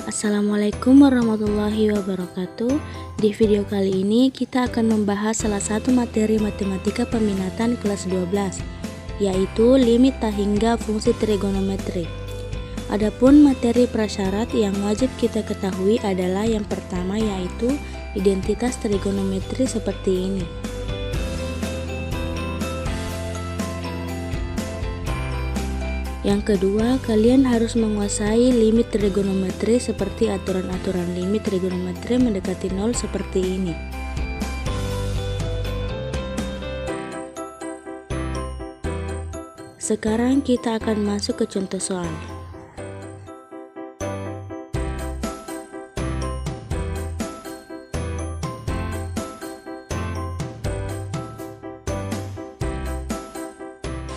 Assalamualaikum warahmatullahi wabarakatuh. Di video kali ini kita akan membahas salah satu materi matematika peminatan kelas 12, yaitu limit hingga fungsi trigonometri. Adapun materi prasyarat yang wajib kita ketahui adalah yang pertama, yaitu identitas trigonometri seperti ini. Yang kedua, kalian harus menguasai limit trigonometri seperti aturan-aturan limit trigonometri mendekati 0 seperti ini. Sekarang kita akan masuk ke contoh soal.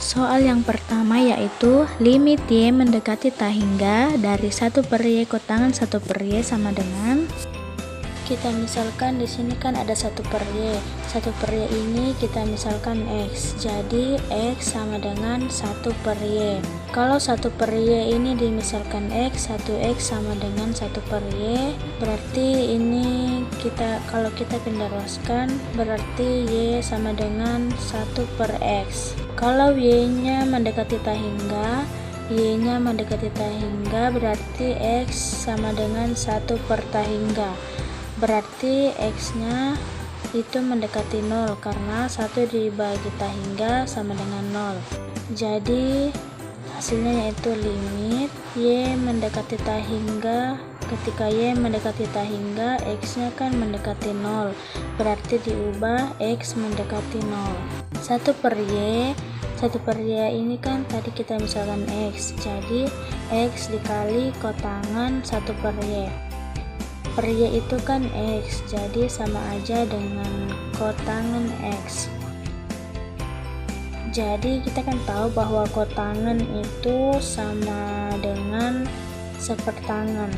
Soal yang pertama yaitu limit Y mendekati hingga dari 1 per Y kurangan 1 per Y sama dengan, kita misalkan di sini kan ada 1 per Y. 1 per Y ini kita misalkan X. Jadi X sama dengan 1 per Y. Kalau 1 per Y ini dimisalkan X, 1X sama dengan 1 per Y. Berarti ini kalau kita pindah ruaskan, berarti Y sama dengan 1 per X. Kalau Y-nya mendekati hingga, Y-nya mendekati hingga, berarti X sama dengan 1 per hingga. Berarti X-nya itu mendekati 0 karena 1 dibagi hingga sama dengan 0. Jadi hasilnya yaitu limit Y mendekati hingga. Ketika Y mendekati hingga, X-nya kan mendekati 0. Berarti diubah X mendekati 0. 1 per Y ini kan tadi kita misalkan X. Jadi X dikali kotangan 1 per Y. Per Y itu kan X, jadi sama aja dengan kotangan X. Jadi kita kan tahu bahwa kotangan itu sama dengan sepertangan.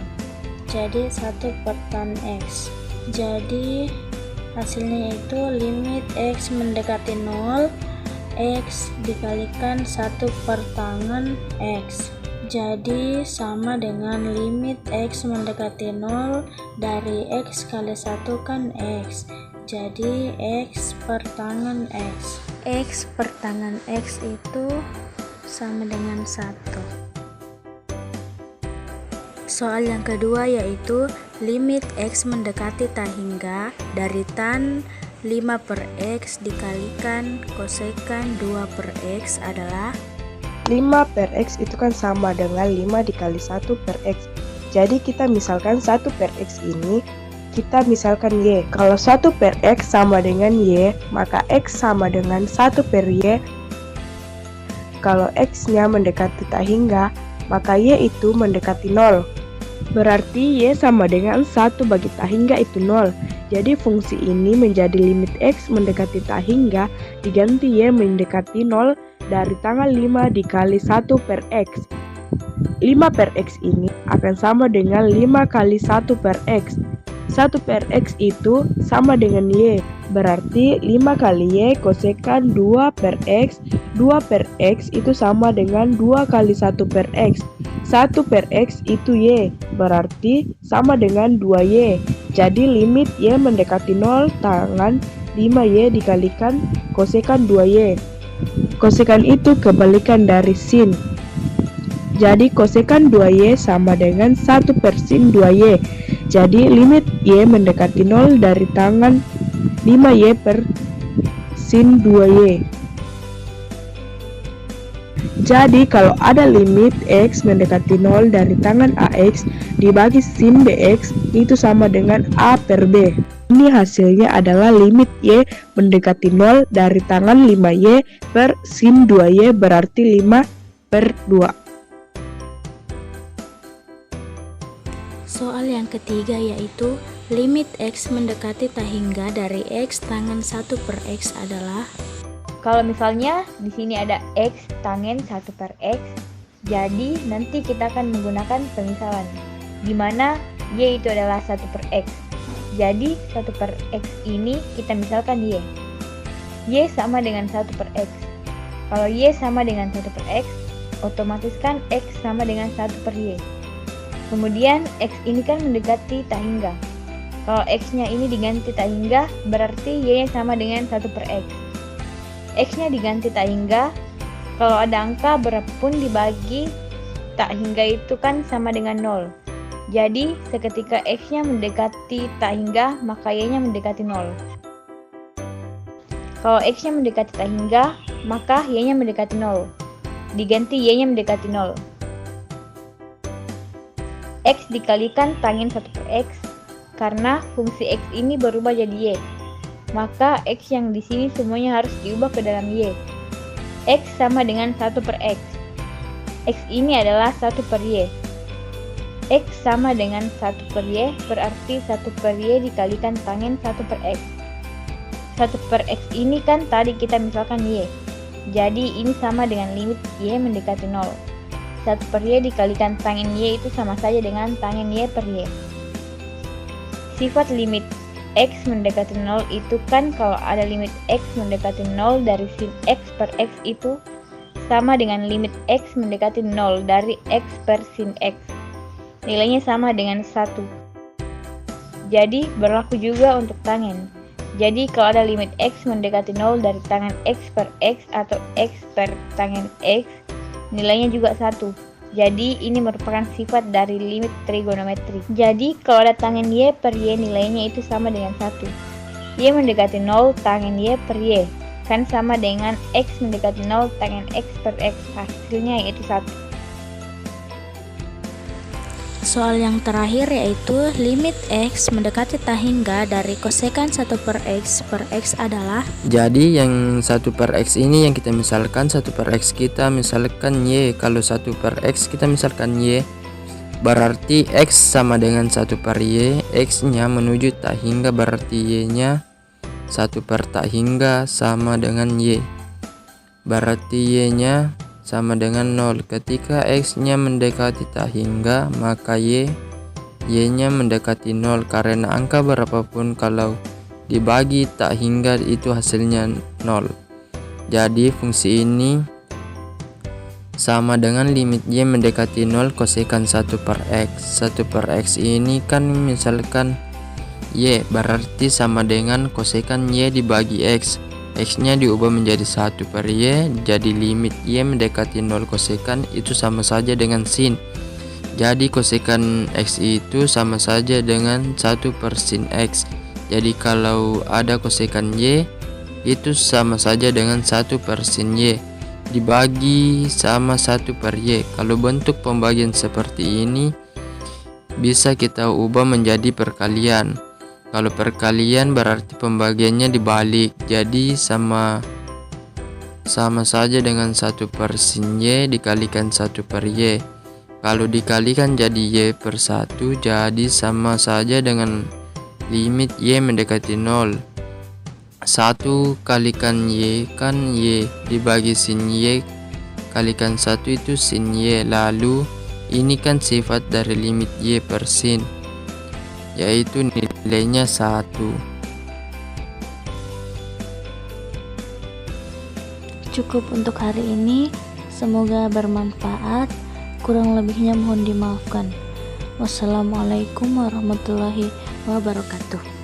Jadi 1 per tan X. Jadi hasilnya itu limit X mendekati 0, X dikalikan 1 per tangan X. Jadi sama dengan limit X mendekati 0 dari X kali 1 kan X. Jadi X per tangan X. X per tangan X itu sama dengan 1. Soal yang kedua yaitu limit X mendekati hingga dari tan 5 per X dikalikan kosekan 2 per X adalah 5 per X itu kan sama dengan 5 dikali 1 per X. Jadi kita misalkan 1 per X ini, kita misalkan Y. Kalau 1 per X sama dengan Y, maka X sama dengan 1 per Y. Kalau X-nya mendekati hingga, maka Y itu mendekati 0. Berarti Y sama dengan 1 bagi hingga itu 0. Jadi fungsi ini menjadi limit X mendekati hingga diganti Y mendekati 0 dari tanggal 5 dikali 1 per X. 5 per X ini akan sama dengan 5 kali 1 per X. 1 per X itu sama dengan Y. Berarti 5 kali Y kosekan 2 per X. 2 per X itu sama dengan 2 kali 1 per X. 1 per X itu Y. Berarti sama dengan 2Y. Jadi limit Y mendekati 0 tangan 5Y dikalikan kosekan 2Y. Kosekan itu kebalikan dari sin. Jadi kosekan 2Y sama dengan 1 per sin 2Y. Jadi limit Y mendekati 0 dari tangan 5Y per sin 2Y. Jadi kalau ada limit X mendekati 0 dari tangan AX dibagi sin BX itu sama dengan A per B. Ini hasilnya adalah limit Y mendekati 0 dari tangan 5Y per sin 2Y berarti 5 per 2. Soal yang ketiga yaitu limit X mendekati hingga dari X tangen 1 per X adalah, kalau misalnya di sini ada X tangen 1 per X, jadi nanti kita akan menggunakan pemisalan, di mana Y itu adalah 1 per X. Jadi 1 per X ini kita misalkan Y. Y sama dengan 1 per X. Kalau Y sama dengan 1 per X, otomatis kan X sama dengan 1 per Y. Kemudian X ini kan mendekati tak hingga. Kalau X-nya ini diganti tak hingga, berarti Y-nya sama dengan 1 per X. X-nya diganti tak hingga, kalau ada angka berapapun dibagi tak hingga itu kan sama dengan 0. Jadi, seketika X-nya mendekati tak hingga, maka Y-nya mendekati 0. Kalau X-nya mendekati tak hingga, maka Y-nya mendekati 0. Diganti Y-nya mendekati 0. X dikalikan tangent 1 per X, karena fungsi X ini berubah jadi Y. Maka X yang di sini semuanya harus diubah ke dalam Y. X sama dengan 1 per X. X ini adalah 1 per Y. X sama dengan 1 per Y, berarti 1 per Y dikalikan tangent 1 per X. 1 per X ini kan tadi kita misalkan Y. Jadi ini sama dengan limit Y mendekati 0. 1 per Y dikalikan tangent Y itu sama saja dengan tangent Y per Y. Sifat limit X mendekati 0 itu kan kalau ada limit X mendekati 0 dari sin X per X itu sama dengan limit X mendekati 0 dari X per sin X. Nilainya sama dengan 1. Jadi berlaku juga untuk tangent. Jadi kalau ada limit X mendekati 0 dari tangent X per X atau X per tangent X, nilainya juga 1. Jadi ini merupakan sifat dari limit trigonometri. Jadi kalau ada tangent Y per Y nilainya itu sama dengan 1. Y mendekati 0 tangent Y per Y kan sama dengan X mendekati 0 tangent X per X, hasilnya yaitu 1. Soal yang terakhir yaitu limit X mendekati tak hingga dari kosekan 1 per X adalah. Jadi yang 1 per X ini yang kita misalkan 1 per X kita misalkan Y. Kalau 1 per X kita misalkan Y, berarti X sama dengan 1 per Y. X nya menuju tak hingga berarti Y nya 1 per tak hingga sama dengan Y, berarti Y nya sama dengan 0. Ketika X nya mendekati tak hingga, maka Y nya mendekati 0, karena angka berapapun kalau dibagi tak hingga itu hasilnya 0. Jadi fungsi ini sama dengan limit Y mendekati 0 kosekan 1 per X. 1 per X ini kan misalkan Y, berarti sama dengan kosekan Y dibagi X. X nya diubah menjadi 1 per Y, jadi limit Y mendekati 0 kosekan itu sama saja dengan sin. Jadi kosekan X itu sama saja dengan 1 per sin X. Jadi kalau ada kosekan Y itu sama saja dengan 1 per sin Y dibagi sama 1 per Y. Kalau bentuk pembagian seperti ini bisa kita ubah menjadi perkalian. Kalau perkalian berarti pembagiannya dibalik, jadi sama saja dengan 1 per sin Y dikalikan 1 per Y. Kalau dikalikan jadi Y per 1, jadi sama saja dengan limit Y mendekati 0. 1 kalikan Y kan Y, dibagi sin Y kalikan 1 itu sin Y. Lalu ini kan sifat dari limit Y per sin, yaitu nilainya 1. Cukup untuk hari ini, semoga bermanfaat. Kurang lebihnya mohon dimaafkan. Wassalamualaikum warahmatullahi wabarakatuh.